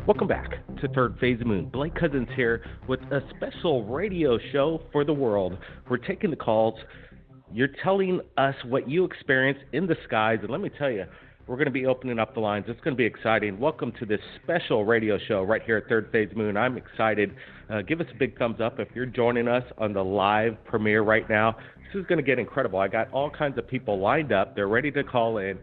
Welcome back to Third Phase of Moon. Blake Cousins here with a special radio show for the world. We're taking the calls. You're telling us what you experience in the skies, and let me tell you, we're going to be opening up the lines. It's going to be exciting. Welcome to this special radio show right here at Third Phase of Moon. I'm excited. Give us a big thumbs up if you're joining us on the live premiere right now. This is going to get incredible. I got all kinds of people lined up. They're ready to call in.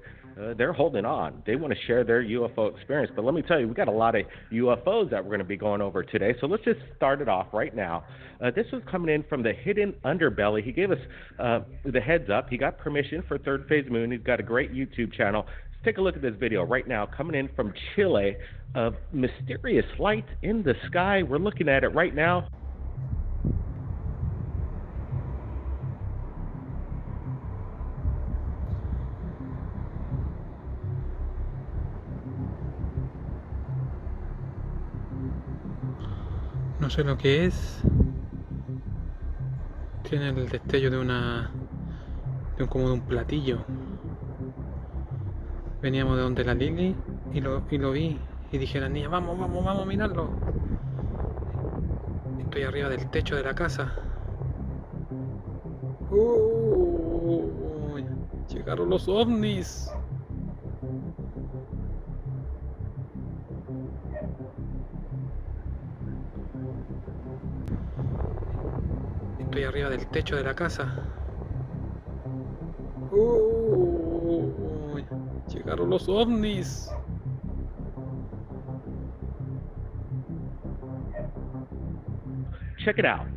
They're holding on. They want to share their UFO experience. But let me tell you, we got a lot of UFOs that we're going to be going over today. So let's just start it off right now. This was coming in from the hidden underbelly. He gave us the heads up. He got permission for Third Phase Moon. He's got a great YouTube channel. Let's take a look at this video right now, coming in from Chile, of mysterious light in the sky. We're looking at it right now. No sé lo que es. Tiene el destello de como de un platillo. Veníamos de donde la Lili y lo vi y dije a la niña, vamos a mirarlo. Estoy arriba del techo de la casa. Llegaron los ovnis. Estoy arriba del techo de la casa. Llegaron los ovnis. Check it out.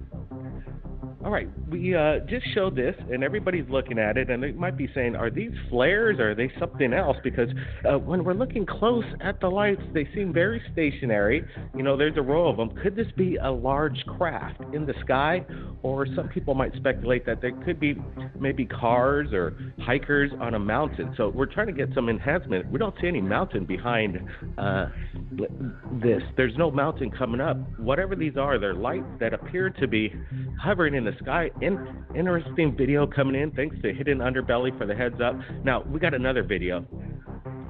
All right, we just showed this, and everybody's looking at it, and they might be saying, are these flares, or are they something else? Because when we're looking close at the lights, they seem very stationary. You know, there's a row of them. Could this be a large craft in the sky? Or some people might speculate that there could be maybe cars or hikers on a mountain. So we're trying to get some enhancement. We don't see any mountain behind this. There's no mountain coming up. Whatever these are, they're lights that appear to be hovering in the sky. Interesting video coming in. Thanks to Hidden Underbelly for the heads up. Now, we got another video.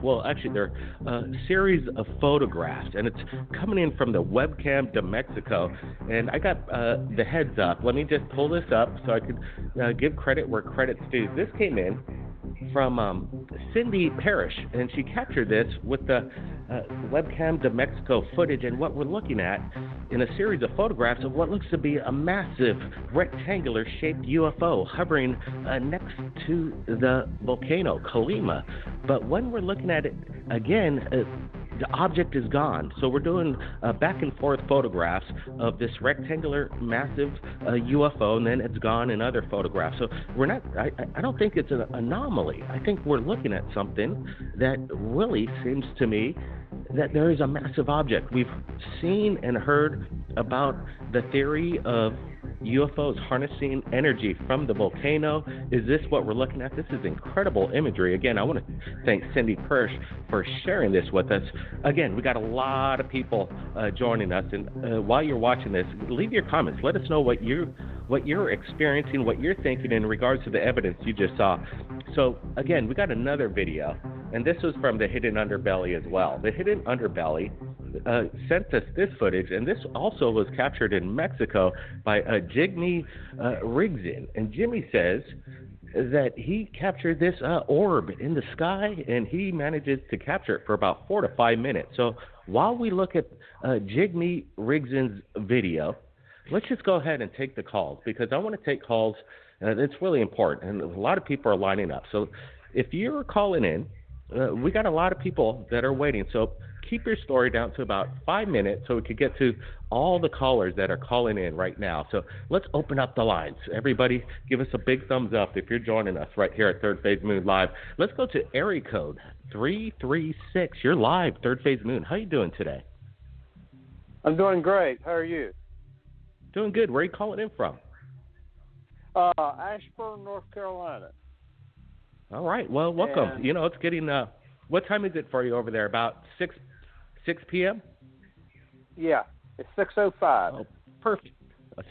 Well, actually, they're a series of photographs, and it's coming in from the Webcam de Mexico. And I got the heads up. Let me just pull this up so I could give credit where credit's due. This came in from Cindy Perich, and she captured this with the Webcam de Mexico footage. And what we're looking at in a series of photographs of what looks to be a massive rectangular-shaped UFO hovering next to the volcano, Colima. But when we're looking at it again, the object is gone. So we're doing back and forth photographs of this rectangular, massive UFO, and then it's gone in other photographs. So we're not, I don't think it's an anomaly. I think we're looking at something that really seems to me that there is a massive object. We've seen and heard about the theory of UFOs harnessing energy from the volcano. Is this what we're looking at? This is incredible imagery. Again, I want to thank Cindy Perich for sharing this with us. Again, we got a lot of people joining us, and while you're watching this, leave your comments. Let us know what you're experiencing, what you're thinking in regards to the evidence you just saw. So again, we got another video, and this was from the Hidden Underbelly as well. The Hidden Underbelly sent us this footage, and this also was captured in Mexico by Jigme Rigzen. And Jimmy says that he captured this orb in the sky, and he manages to capture it for about 4 to 5 minutes. So while we look at Jigme Rigzen's video, let's just go ahead and take the calls, because I want to take calls. It's really important, and a lot of people are lining up. So if you're calling in, we got a lot of people that are waiting. So keep your story down to about 5 minutes so we could get to all the callers that are calling in right now. So let's open up the lines. Everybody, give us a big thumbs up if you're joining us right here at Third Phase Moon Live. Let's go to area code 336. You're live, Third Phase Moon. How you doing today? I'm doing great. How are you? Doing good. Where are you calling in from? Ashburn, North Carolina. All right. Well, welcome. And, you know, it's getting, what time is it for you over there? About 6 p.m.? Yeah, it's 6:05. Oh, perfect.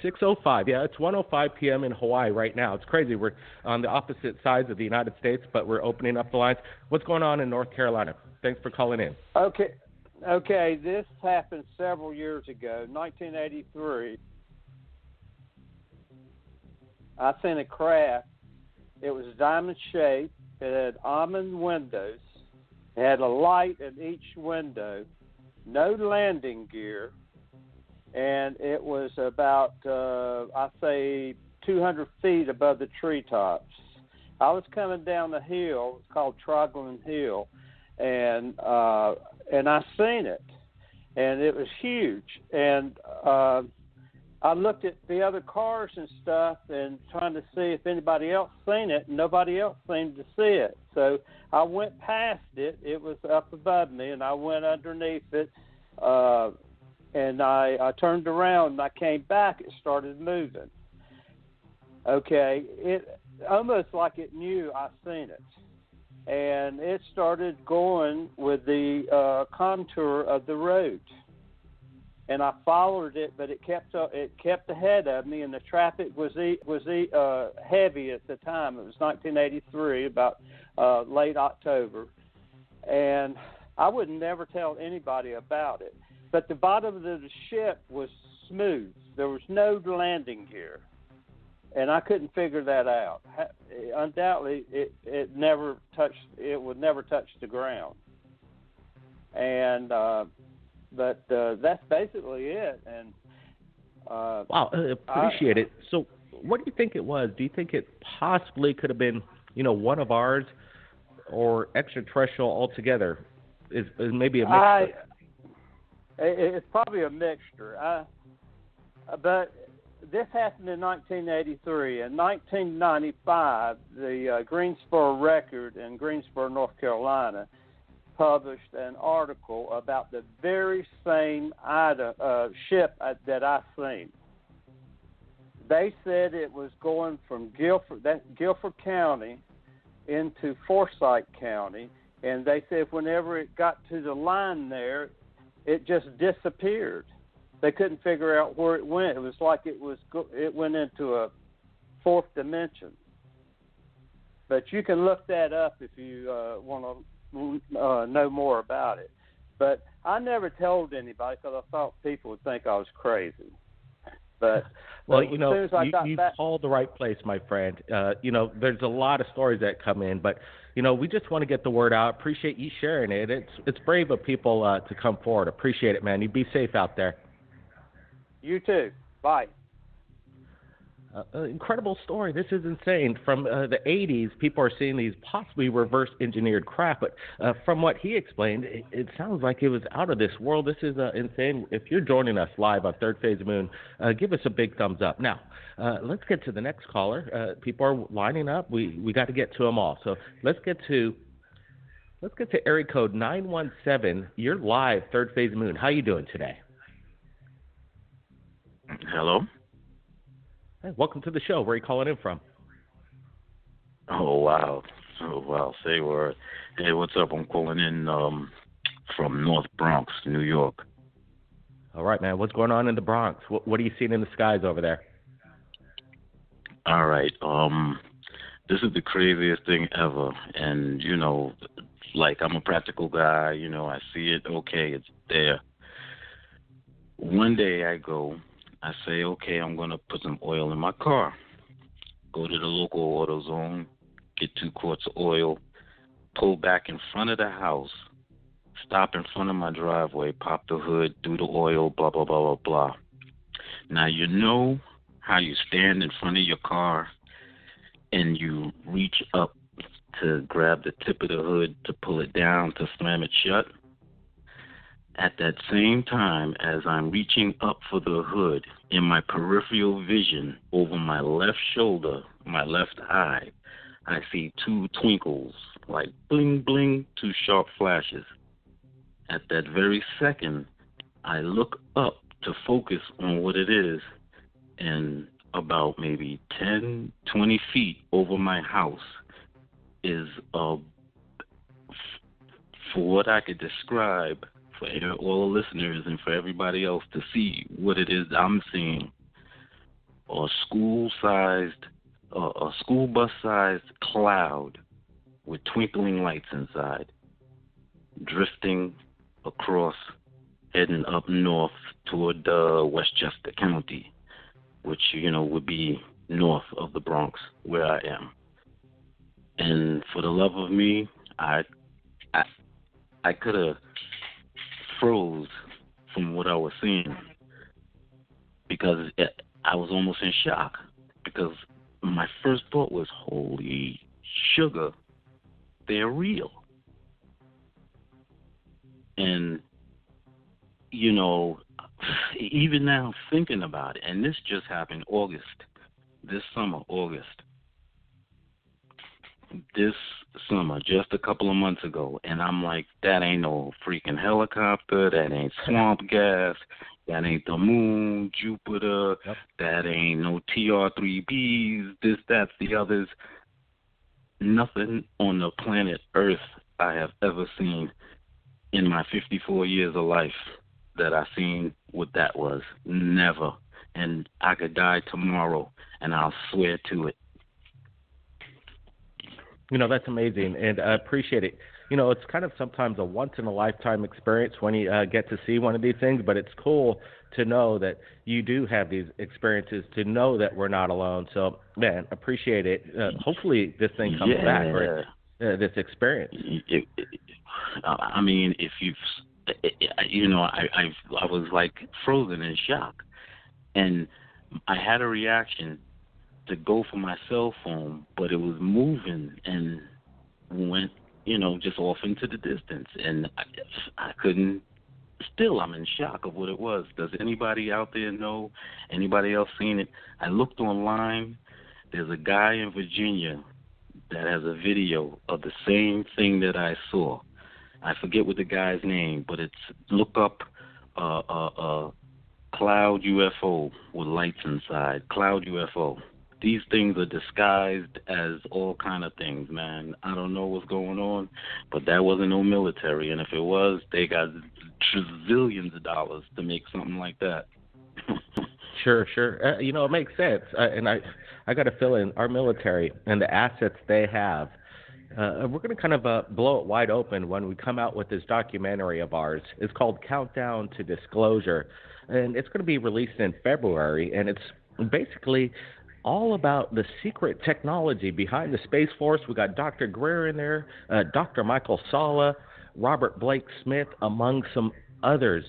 6:05. Yeah, it's 1:05 p.m. in Hawaii right now. It's crazy. We're on the opposite sides of the United States, but we're opening up the lines. What's going on in North Carolina? Thanks for calling in. Okay. Okay, this happened several years ago, 1983. I seen a craft. It was diamond shaped. It had almond windows. It had a light at each window. No landing gear. And it was about, I say, 200 feet above the treetops. I was coming down the hill. It's called Troglin Hill, and I seen it, and it was huge. And I looked at the other cars and stuff, and trying to see if anybody else seen it, and nobody else seemed to see it. So I went past it. It was up above me, and I went underneath it. And I turned around, and I came back. It started moving. Okay, it almost like it knew I seen it, and it started going with the contour of the road, and I followed it, but it kept ahead of me, and the traffic was heavy at the time. It was 1983, about late October, and I would never tell anybody about it. But the bottom of the ship was smooth. There was no landing gear. And I couldn't figure that out. Undoubtedly, it would never touch the ground. And but that's basically it. And wow, appreciate it. So, what do you think it was? Do you think it possibly could have been, one of ours, or extraterrestrial altogether? Is maybe a mixture? It's probably a mixture. But this happened in 1983. In 1995, the Greensboro Record in Greensboro, North Carolina, published an article about the very same ship that I seen. They said it was going from Guilford County into Forsyth County, and they said whenever it got to the line there, it just disappeared. They couldn't figure out where it went. It was like it went into a fourth dimension. But you can look that up if you want to know more about it. But I never told anybody because I thought people would think I was crazy. But well, you called the right place, my friend. There's a lot of stories that come in, but we just want to get the word out. Appreciate you sharing it. It's brave of people to come forward. Appreciate it, man. You be safe out there. You too. Bye. Incredible story. This is insane. From the 80s, people are seeing these possibly reverse engineered craft, but from what he explained, it sounds like it was out of this world. This is insane. If you're joining us live on Third Phase of Moon, give us a big thumbs up. Now, let's get to the next caller. People are lining up. We got to get to them all. So let's get to area code 917. You're live, Third Phase of Moon. How you doing today? Hello. Hey, welcome to the show. Where are you calling in from? Oh, wow. Say word. Hey, what's up? I'm calling in from North Bronx, New York. All right, man. What's going on in the Bronx? What are you seeing in the skies over there? All right. This is the craziest thing ever. And, I'm a practical guy. I see it. Okay, it's there. One day I say, okay, I'm going to put some oil in my car. Go to the local AutoZone, get 2 quarts of oil, pull back in front of the house, stop in front of my driveway, pop the hood, do the oil, blah, blah, blah, blah, blah. Now, you know how you stand in front of your car and you reach up to grab the tip of the hood to pull it down to slam it shut? At that same time, as I'm reaching up for the hood, in my peripheral vision, over my left shoulder, my left eye, I see 2 twinkles, like bling, bling, 2 sharp flashes. At that very second, I look up to focus on what it is, and about maybe 10, 20 feet over my house is, for what I could describe, for all the listeners and for everybody else to see what it is I'm seeing, a school bus-sized cloud with twinkling lights inside, drifting across, heading up north toward Westchester County, which, would be north of the Bronx, where I am. And for the love of me, I could have froze from what I was seeing, because I was almost in shock, because my first thought was, holy sugar, they're real. And, even now thinking about it, and this just happened this summer, just a couple of months ago, and I'm like, that ain't no freaking helicopter, that ain't swamp gas, that ain't the moon, Jupiter, Yep. That ain't no TR-3Bs, this, that's, the others. Nothing on the planet Earth I have ever seen in my 54 years of life that I seen what that was. Never. And I could die tomorrow, and I'll swear to it. That's amazing, and I appreciate it. It's kind of sometimes a once-in-a-lifetime experience when you get to see one of these things, but it's cool to know that you do have these experiences, to know that we're not alone. So, man, appreciate it. Hopefully this thing comes back, or this experience. I mean, if you've, I was like frozen in shock, and I had a reaction to go for my cell phone, but it was moving and went, just off into the distance, and I couldn't. Still, I'm in shock of what it was. Does anybody out there know? Anybody else seen it? I looked online. There's a guy in Virginia that has a video of the same thing that I saw. I forget what the guy's name, but it's, look up cloud UFO with lights inside. Cloud UFO. These things are disguised as all kind of things, man. I don't know what's going on, but that wasn't no military. And if it was, they got trillions of dollars to make something like that. Sure. It makes sense. And I got to fill in our military and the assets they have. We're going to kind of blow it wide open when we come out with this documentary of ours. It's called Countdown to Disclosure, and it's going to be released in February, and it's basically all about the secret technology behind the Space Force. We got Dr. Greer in there, Dr. Michael Sala, Robert Blake Smith, among some others,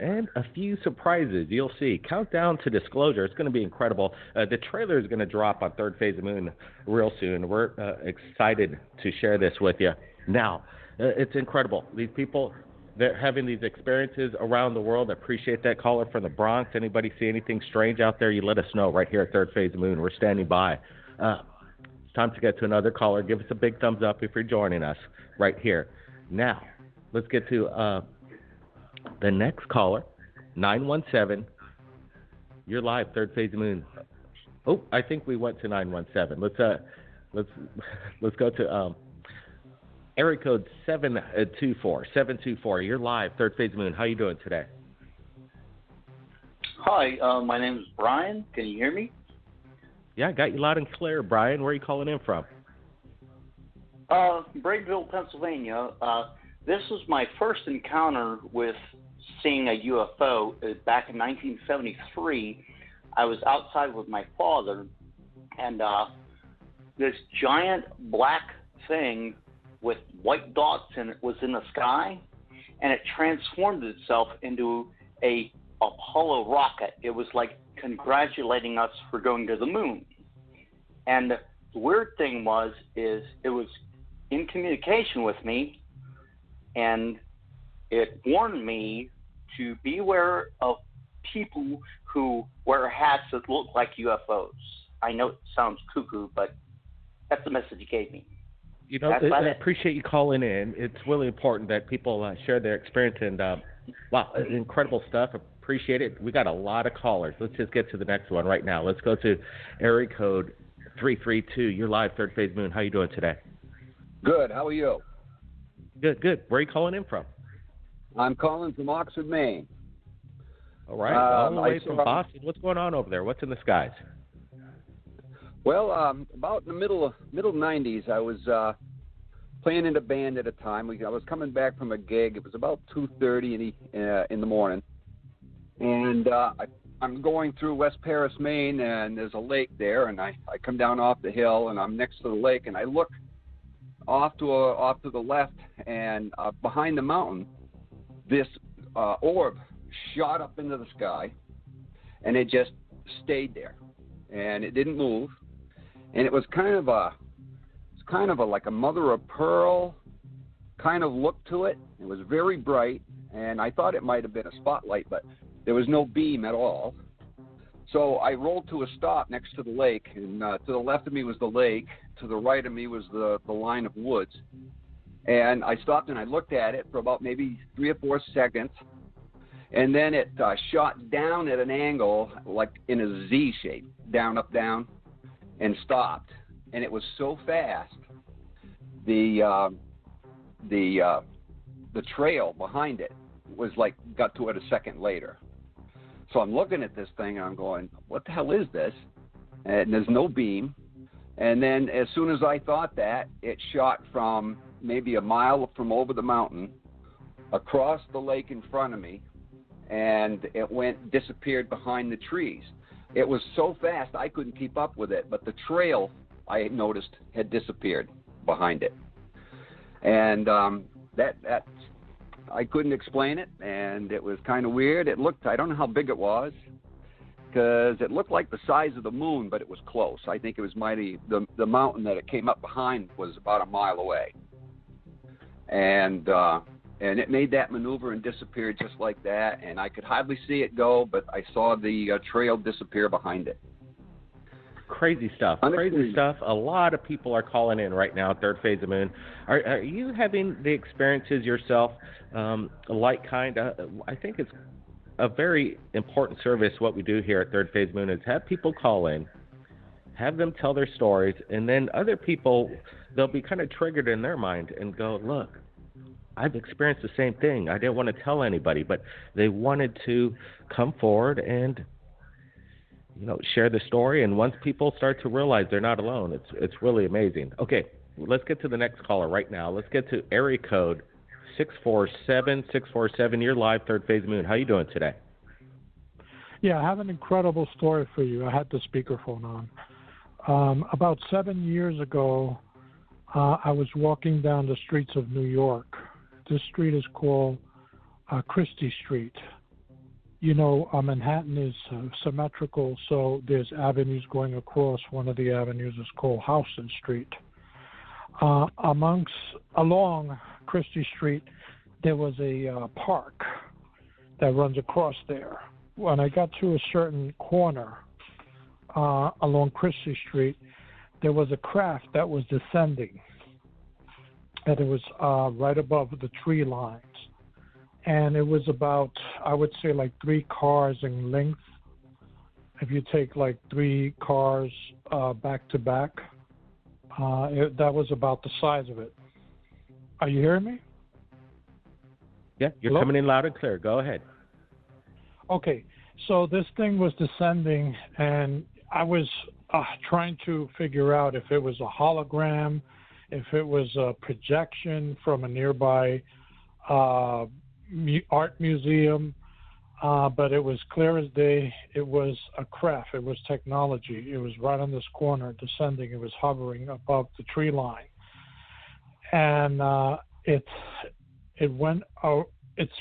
and a few surprises. You'll see. Countdown to Disclosure. It's going to be incredible. The trailer is going to drop on Third Phase of Moon real soon. We're excited to share this with you. Now, it's incredible. These people, they're having these experiences around the world. I appreciate that caller from the Bronx. Anybody see anything strange out there, you let us know right here at Third Phase of Moon. We're standing by. It's time to get to another caller. Give us a big thumbs up if you're joining us right here. Now, let's get to the next caller, 917. You're live, Third Phase of Moon. Oh, I think we went to 917. Let's go to area code 724. You're live, Third Phase of Moon. How you doing today? Hi, my name is Brian. Can you hear me? Yeah, I got you loud and clear, Brian. Where are you calling in from? Bradenville, Pennsylvania. This was my first encounter with seeing a UFO back in 1973. I was outside with my father, and this giant black thing with white dots in it was in the sky, and it transformed itself into a Apollo rocket. It was like congratulating us for going to the moon. And the weird thing is it was in communication with me, and it warned me to beware of people who wear hats that look like UFOs. I know it sounds cuckoo, but that's the message it gave me. I appreciate you calling in. It's really important that people share their experience, and wow, incredible stuff. Appreciate it. We got a lot of callers. Let's just get to the next one right now. Let's go to area code 332. You're live, Third Phase Moon. How you doing today? Good. How are you? Good. Where are you calling in from? I'm calling from Oxford, Maine. All right. All the way from Boston. What's going on over there? What's in the skies? Well, about in the middle 90s, I was playing in a band at a time. I was coming back from a gig. It was about 2:30 in the morning, and I'm going through West Paris, Maine, and there's a lake there, and I come down off the hill, and I'm next to the lake, and I look off to the left, and behind the mountain, this orb shot up into the sky, and it just stayed there, and it didn't move, and it was kind of like a mother of pearl kind of look to it. It was very bright, and I thought it might have been a spotlight, but there was no beam at all. So I rolled to a stop next to the lake, and to the left of me was the lake. To the right of me was the line of woods. And I stopped and I looked at it for about maybe 3 or 4 seconds, and then it shot down at an angle, like in a Z shape, down, up, down, and stopped. And it was so fast, the trail behind it was like got to it a second later. So I'm looking at this thing and I'm going, what the hell is this? And there's no beam. And then as soon as I thought that, it shot from maybe a mile from over the mountain across the lake in front of me, and it disappeared behind the trees. It was so fast I couldn't keep up with it, but the trail I noticed had disappeared behind it. And that I couldn't explain it, and it was kind of weird. It looked, I don't know how big it was, because it looked like the size of the moon, but it was close. I think it was the mountain that it came up behind was about a mile away. And it made that maneuver and disappeared just like that, and I could hardly see it go, but I saw the trail disappear behind it. Crazy stuff. Crazy stuff. A lot of people are calling in right now, Third Phase of Moon. Are you having the experiences yourself, I think it's a very important service. What we do here at Third Phase Moon is have people call in, have them tell their stories, and then other people, they'll be kind of triggered in their mind and go, look, I've experienced the same thing. I didn't want to tell anybody, but they wanted to come forward and share the story. And once people start to realize they're not alone, it's really amazing. Okay, let's get to the next caller right now. Let's get to area code 647. You're live, Third Phase Moon. How you doing today? Yeah, I have an incredible story for you. I had the speakerphone on. About 7 years ago, I was walking down the streets of New York. This street is called Christie Street. Manhattan is symmetrical, so there's avenues going across. One of the avenues is called Houston Street. Along Christie Street, there was a park that runs across there. When I got to a certain corner along Christie Street, there was a craft that was descending, and it was right above the tree lines. And it was about, I would say, like 3 cars in length. If you take like 3 cars back to back, that was about the size of it. Are you hearing me? Yeah, you're Hello? coming in loud and clear. Go ahead. Okay, so this thing was descending, and I was trying to figure out if it was a hologram, if it was a projection from a nearby art museum, but it was clear as day. It was a craft. It was technology. It was right on this corner, descending. It was hovering above the tree line, and it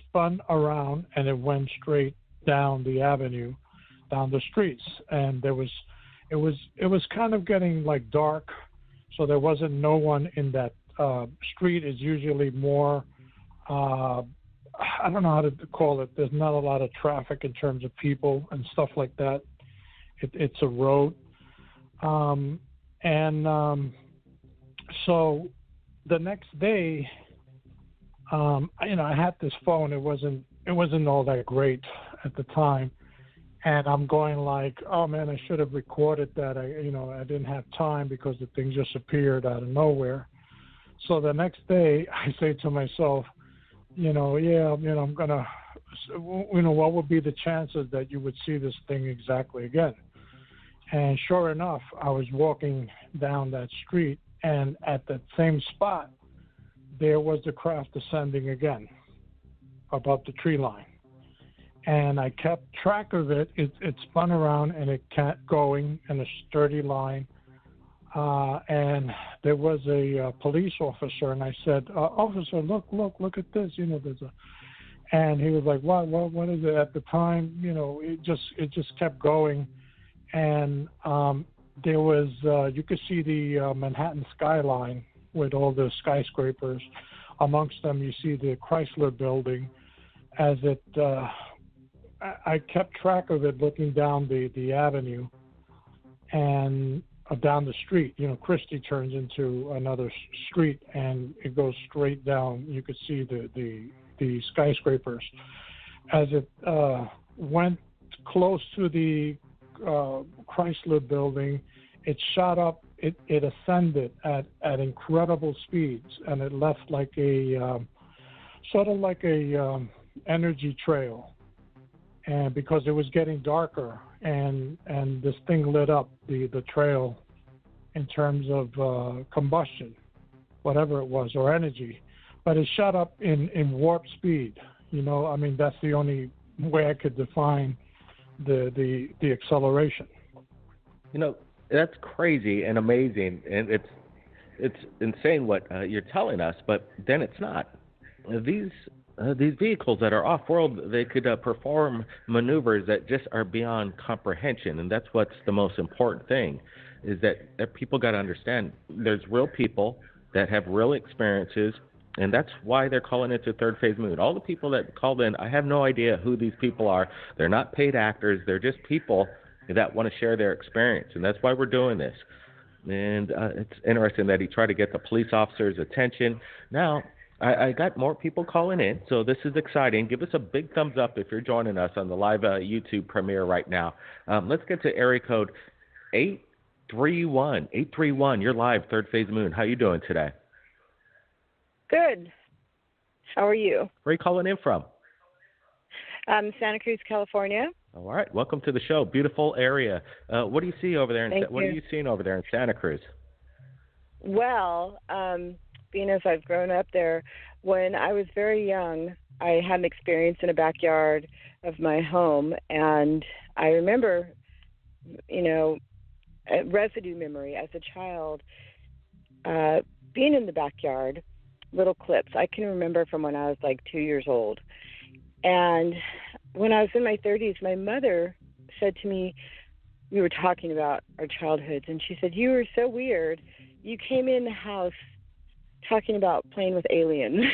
spun around and it went straight down the avenue, down the streets, and it was kind of getting like dark, so there wasn't no one in that street. Is usually more. I don't know how to call it. There's not a lot of traffic in terms of people and stuff like that. It's a road. So the next day, I had this phone. It wasn't all that great at the time. And I'm going like, oh man, I should have recorded that. I didn't have time because the thing just appeared out of nowhere. So the next day I say to myself, I'm gonna, what would be the chances that you would see this thing exactly again? And sure enough, I was walking down that street, and at that same spot, there was the craft descending again above the tree line. And I kept track of it. It spun around and it kept going in a sturdy line. And there was a police officer, and I said, "Officer, look at this. You know, there's a." And he was like, "What is it?" At the time, you know, it just kept going, and there was you could see the Manhattan skyline with all the skyscrapers. Amongst them, you see the Chrysler Building. As it, I kept track of it, looking down the avenue, and down the street. You know, Christie turns into another street, and it goes straight down. You could see the skyscrapers. As it went close to the Chrysler Building, it shot up. It ascended at incredible speeds, and it left like a sort of like a energy trail. And because it was getting darker, and this thing lit up the trail in terms of combustion, whatever it was, or energy. But it shot up in warp speed. You know, I mean, that's the only way I could define the acceleration. You know, that's crazy and amazing, and it's insane what you're telling us, but then it's not. These vehicles that are off-world, they could perform maneuvers that just are beyond comprehension, and that's what's the most important thing, is that people got to understand there's real people that have real experiences, and that's why they're calling it the Third Phase Moon. All the people that called in, I have no idea who these people are. They're not paid actors. They're just people that want to share their experience, and that's why we're doing this. And it's interesting that he tried to get the police officer's attention. Now, I got more people calling in, so this is exciting. Give us a big thumbs up if you're joining us on the live YouTube premiere right now. Let's get to area code 831. 831, you're live, Third Phase Moon. How you doing today? Good. How are you? Where are you calling in from? Santa Cruz, California. All right, welcome to the show. Beautiful area. What do you see over there? Thank what you. are you seeing over there in Santa Cruz? Well, being as I've grown up there, when I was very young, I had an experience in a backyard of my home, and I remember, you know, a residue memory as a child, being in the backyard, little clips. I can remember from when I was like 2 years old. And when I was in my 30s, my mother said to me, we were talking about our childhoods, and she said, "You were so weird. You came in the house talking about playing with aliens."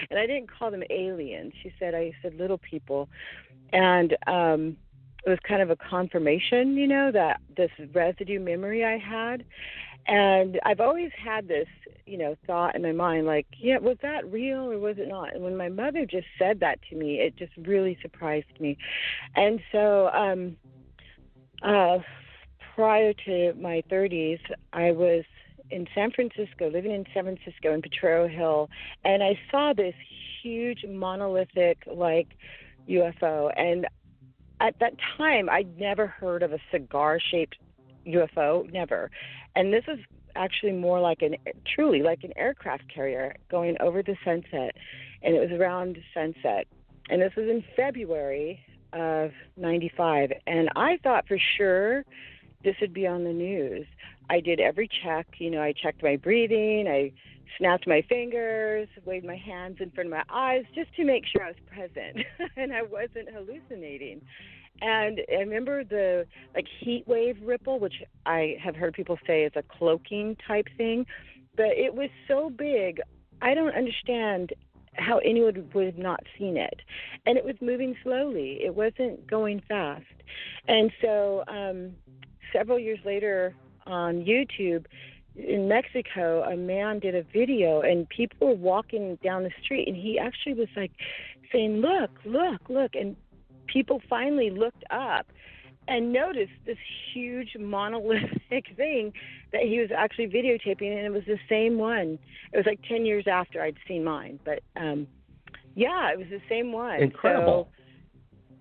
And I didn't call them aliens. I said little people. And it was kind of a confirmation, you know, that this residue memory I had. And I've always had this, you know, thought in my mind, like, yeah, was that real or was it not? And when my mother just said that to me, it just really surprised me. And so prior to my 30s, I was in San Francisco, living in San Francisco in Potrero Hill, and I saw this huge monolithic, like, UFO. And at that time, I'd never heard of a cigar-shaped UFO, never. And this is actually more like truly like an aircraft carrier going over the sunset, and it was around sunset. And this was in February of 95, and I thought for sure this would be on the news. I did every check, you know, I checked my breathing, I snapped my fingers, waved my hands in front of my eyes just to make sure I was present and I wasn't hallucinating. And I remember the heat wave ripple, which I have heard people say is a cloaking type thing, but it was so big, I don't understand how anyone would have not seen it. And it was moving slowly. It wasn't going fast. And so several years later on YouTube in Mexico, a man did a video and people were walking down the street and he actually was like saying, look, look, look. And people finally looked up and noticed this huge monolithic thing that he was actually videotaping, and it was the same one. It was like 10 years after I'd seen mine, but yeah, it was the same one. Incredible. So,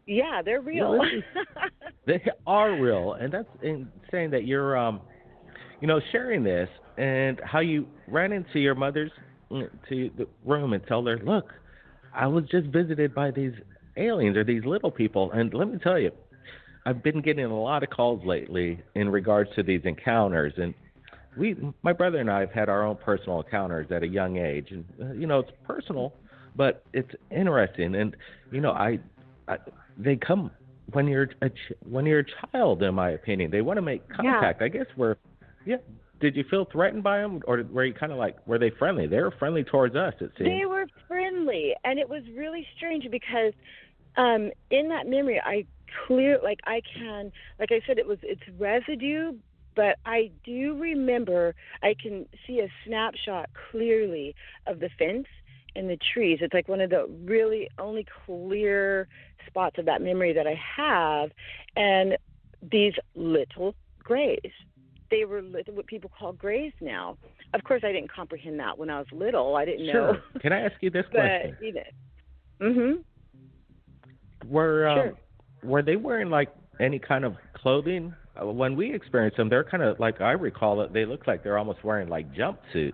yeah, they're real. They are real, and that's insane that you're, sharing this and how you ran into your mother's to the room and tell her, look, I was just visited by these aliens or these little people. And let me tell you, I've been getting a lot of calls lately in regards to these encounters. And my brother and I have had our own personal encounters at a young age. And, it's personal, but it's interesting. And, they come when you're a child, in my opinion. They want to make contact. Yeah. I guess Did you feel threatened by them, or were you kind of like, were they friendly? They were friendly towards us, it seems. They were friendly, and it was really strange because in that memory, I said, it's residue, but I do remember, I can see a snapshot clearly of the fence and the trees. It's like one of the really only clear spots of that memory that I have, and these little grays. They were what people call grays now. Of course, I didn't comprehend that when I was little. I didn't know. Can I ask you this question? Were they wearing like any kind of clothing? When we experienced them, they're kind of like, I recall it, they look like they're almost wearing like jumpsuits.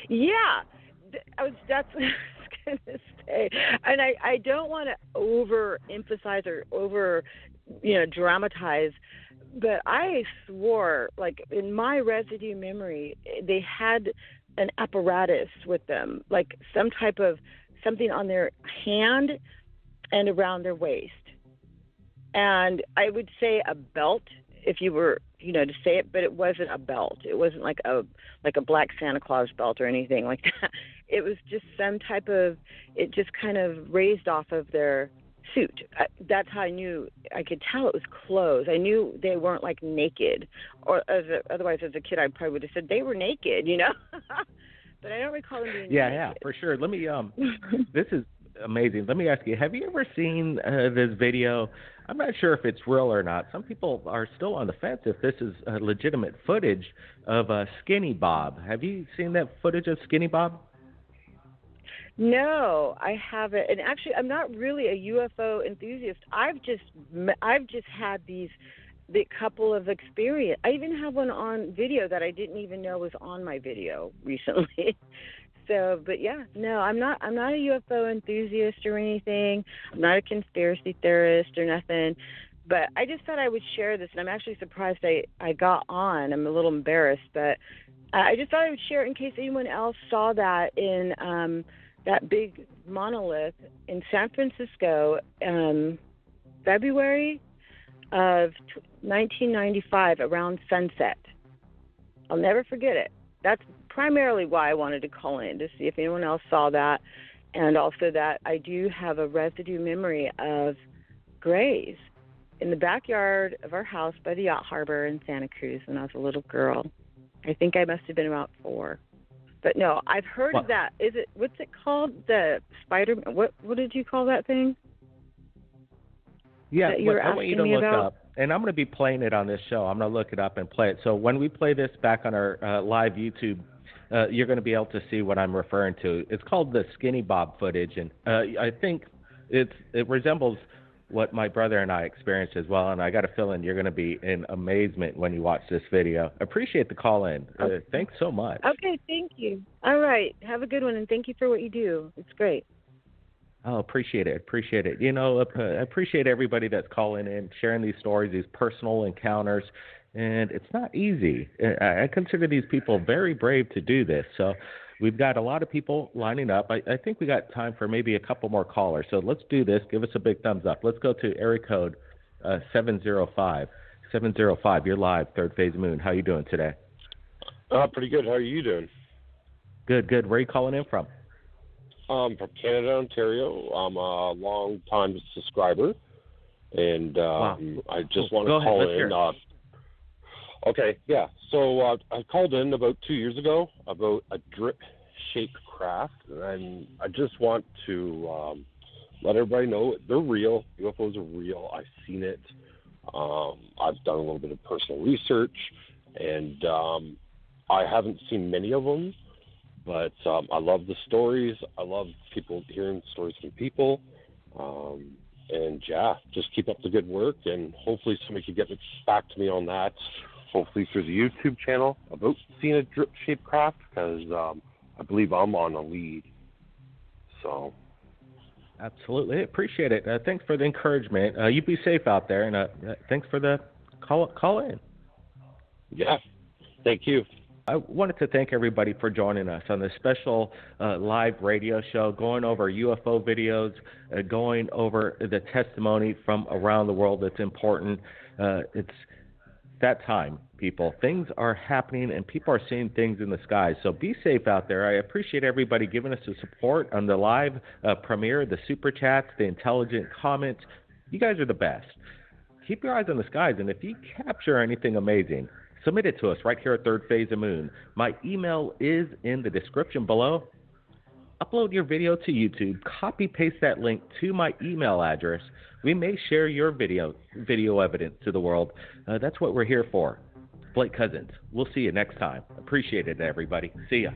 Yeah, that's what I was going to say. And I don't want to overemphasize or dramatize, but I swore, like in my residue memory, they had an apparatus with them, like some type of something on their hand and around their waist. And I would say a belt, if you were, to say it, but it wasn't a belt. It wasn't like a black Santa Claus belt or anything like that. It was just some type of, it just kind of raised off of their suit. That's how I knew. I could tell it was clothes. I knew they weren't like naked, or otherwise as a kid I probably would have said they were naked, But I don't recall them being naked. Yeah, for sure. Let me. This is amazing. Let me ask you: have you ever seen this video? I'm not sure if it's real or not. Some people are still on the fence if this is legitimate footage of Skinny Bob. Have you seen that footage of Skinny Bob? No, I haven't. And actually, I'm not really a UFO enthusiast. I've just had the couple of experience. I even have one on video that I didn't even know was on my video recently. So, but yeah, no, I'm not a UFO enthusiast or anything. I'm not a conspiracy theorist or nothing. But I just thought I would share this, and I'm actually surprised I got on. I'm a little embarrassed, but I just thought I would share it in case anyone else saw that in that big monolith in San Francisco, February of 1995, around sunset. I'll never forget it. That's primarily why I wanted to call in, to see if anyone else saw that, and also that I do have a residue memory of grays in the backyard of our house by the yacht harbor in Santa Cruz when I was a little girl. I think I must have been about 4. But no, I've heard of that. What's it called? The spider? What did you call that thing? Yeah, I want you to look up, and I'm going to be playing it on this show. I'm going to look it up and play it. So when we play this back on our live YouTube, you're going to be able to see what I'm referring to. It's called the Skinny Bob footage, and I think it resembles what my brother and I experienced as well, and I got a feeling you're going to be in amazement when you watch this video. Appreciate the call in. Thanks so much. Okay, thank you. All right, have a good one, and thank you for what you do. It's great. Oh, appreciate it. I appreciate everybody that's calling in, sharing these stories, these personal encounters, and it's not easy. I consider these people very brave to do this, so we've got a lot of people lining up. I think we got time for maybe a couple more callers. So let's do this. Give us a big thumbs up. Let's go to area code 705. 705, you're live, Third Phase Moon. How you doing today? Pretty good. How are you doing? Good. Where are you calling in from? From Canada, Ontario. I'm a long-time subscriber, and wow. I just want to call in. Okay, yeah. So I called in about 2 years ago about a drip-shaped craft, and I just want to let everybody know they're real. UFOs are real. I've seen it. I've done a little bit of personal research, and I haven't seen many of them, but I love the stories. I love hearing stories from people. And, yeah, just keep up the good work, and hopefully somebody can get back to me on that, hopefully through the YouTube channel, about seeing a drip-shaped craft, because I believe I'm on the lead. So. Absolutely. Appreciate it. Thanks for the encouragement. You be safe out there, and thanks for the call in. Yeah. Thank you. I wanted to thank everybody for joining us on this special live radio show, going over UFO videos, going over the testimony from around the world that's important. It's that time, people. Things are happening, and people are seeing things in the sky. So be safe out there. I appreciate everybody giving us the support on the live premiere, the super chats, the intelligent comments. You guys are the best. Keep your eyes on the skies, and if you capture anything amazing, submit it to us right here at Third Phase of Moon. My email is in the description below. Upload your video to YouTube. Copy-paste that link to my email address. We may share your video evidence to the world. That's what we're here for. Blake Cousins. We'll see you next time. Appreciate it, everybody. See ya.